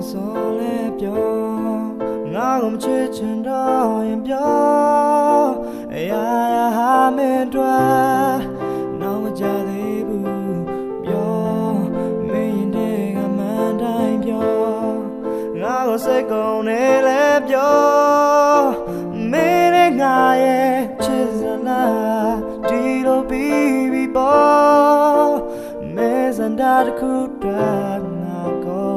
ဆိုလဲပြောငါ့ကိုမချစ်ချင်တော့ရင်ပြောအရာရာဟာမင်းတို့နောက်မကြသေးဘူးပြောမင်းရင်တွေကမှန်တိုင်းပြောငါ့ကိုစိတ်ကုန်နေလဲပြောမင်းနဲ့ငါရဲ့ချစ်စနာဒီလိုပြီးပြီပေါ့မဲစန္ဒာတစ်ခုတည်းငါကို